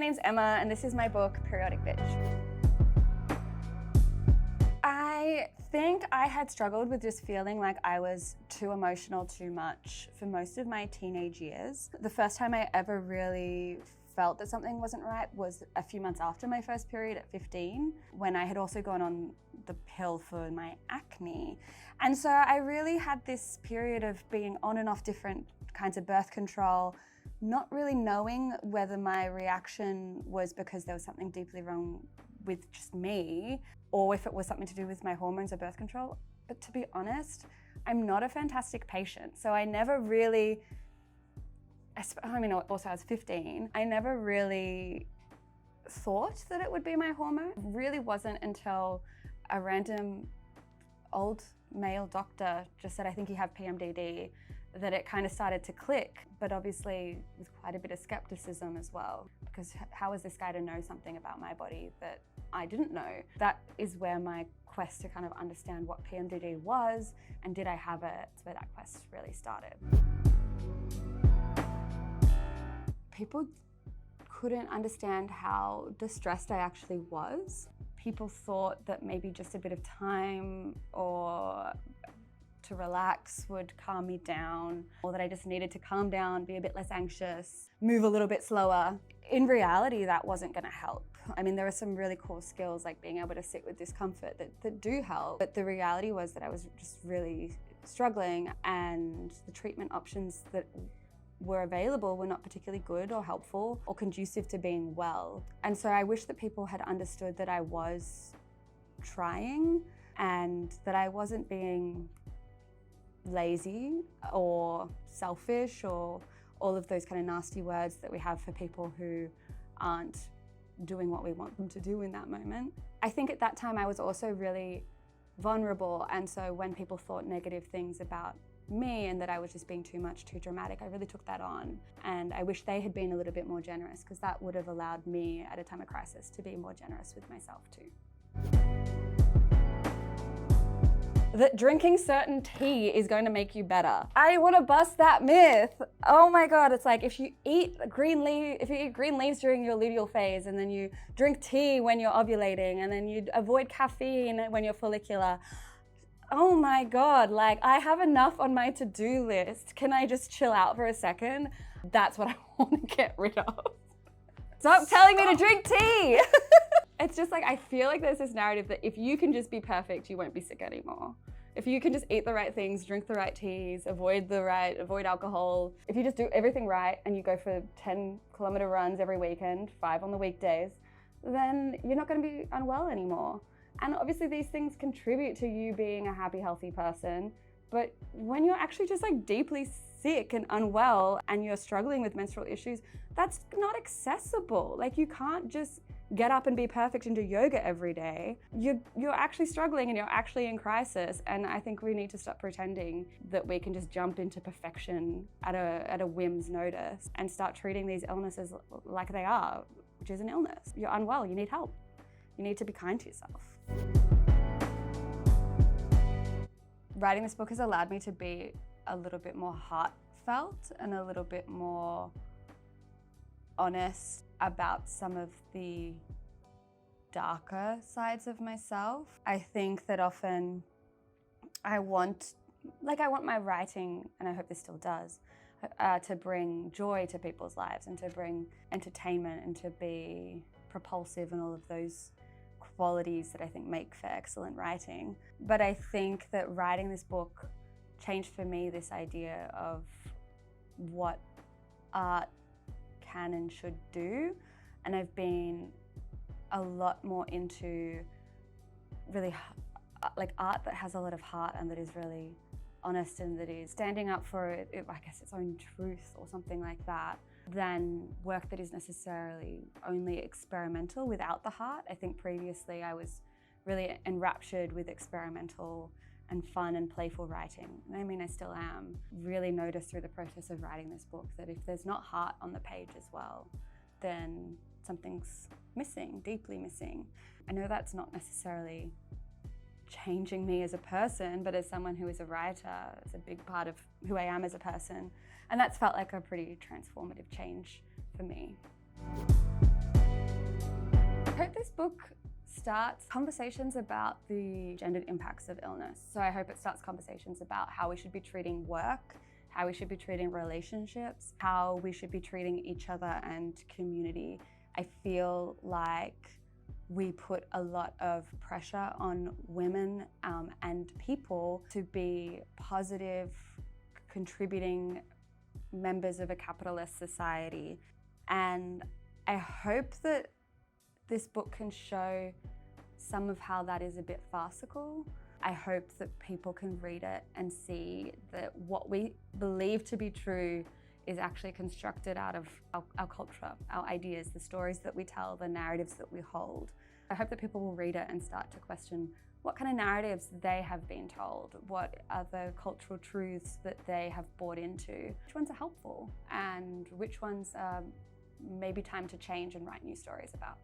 name's Emma, and this is my book, Periodic Bitch. I think I had struggled with just feeling like I was too emotional too much for most of my teenage years. The first time I ever really felt that something wasn't right was a few months after my first period at 15, when I had also gone on the pill for my acne. And so I really had this period of being on and off different kinds of birth control, not really knowing whether my reaction was because there was something deeply wrong with just me, or if it was something to do with my hormones or birth control. But to be honest, I'm not a fantastic patient. So I never really, also I was 15, I never really thought that it would be my hormone. It really wasn't until a random old male doctor just said, I think you have PMDD, that it kind of started to click, but obviously with quite a bit of skepticism as well, because how is this guy to know something about my body that I didn't know? That is where my quest to kind of understand what PMDD was and did I have it, that's where that quest really started. People couldn't understand how distressed I actually was. People thought that maybe just a bit of time or to relax would calm me down, or that I just needed to calm down, be a bit less anxious, move a little bit slower. In reality, that wasn't gonna help. I mean, there are some really cool skills like being able to sit with discomfort that do help, but the reality was that I was just really struggling, and the treatment options that were available were not particularly good or helpful or conducive to being well. And so I wish that people had understood that I was trying and that I wasn't being lazy or selfish or all of those kind of nasty words that we have for people who aren't doing what we want them to do in that moment. I think at that time I was also really vulnerable, and so when people thought negative things about me and that I was just being too much, too dramatic, I really took that on. And I wish they had been a little bit more generous, because that would have allowed me at a time of crisis to be more generous with myself too. That drinking certain tea is going to make you better. I want to bust that myth. Oh my God, it's like if you eat green leaves during your luteal phase, and then you drink tea when you're ovulating, and then you avoid caffeine when you're follicular. Oh my God, like I have enough on my to-do list. Can I just chill out for a second? That's what I want to get rid of. Stop telling me to drink tea. It's just like, I feel like there's this narrative that if you can just be perfect, you won't be sick anymore. If you can just eat the right things, drink the right teas, avoid alcohol. If you just do everything right and you go for 10-kilometer runs every weekend, 5 on the weekdays, then you're not going to be unwell anymore. And obviously these things contribute to you being a happy, healthy person. But when you're actually just like deeply sick and unwell and you're struggling with menstrual issues, that's not accessible. Like you can't just get up and be perfect and do yoga every day. You're actually struggling and you're actually in crisis. And I think we need to stop pretending that we can just jump into perfection at a whim's notice and start treating these illnesses like they are, which is an illness. You're unwell, you need help. You need to be kind to yourself. Writing this book has allowed me to be a little bit more heartfelt and a little bit more honest about some of the darker sides of myself. I think that often I want my writing, and I hope this still does, to bring joy to people's lives and to bring entertainment and to be propulsive and all of those qualities that I think make for excellent writing. But I think that writing this book changed for me this idea of what art can and should do. And I've been a lot more into really like art that has a lot of heart and that is really honest and that is standing up for I guess its own truth or something like that, than work that is necessarily only experimental without the heart. I think previously I was really enraptured with experimental and fun and playful writing. I mean, I still am. Really noticed through the process of writing this book that if there's not heart on the page as well, then something's missing, deeply missing. I know that's not necessarily changing me as a person, but as someone who is a writer, it's a big part of who I am as a person. And that's felt like a pretty transformative change for me. book starts conversations about the gendered impacts of illness. So I hope it starts conversations about how we should be treating work, how we should be treating relationships, how we should be treating each other and community. I feel like we put a lot of pressure on women and people to be positive, contributing members of a capitalist society. And I hope that this book can show some of how that is a bit farcical. I hope that people can read it and see that what we believe to be true is actually constructed out of our culture, our ideas, the stories that we tell, the narratives that we hold. I hope that people will read it and start to question what kind of narratives they have been told, what are the cultural truths that they have bought into, which ones are helpful, and which ones are maybe time to change and write new stories about.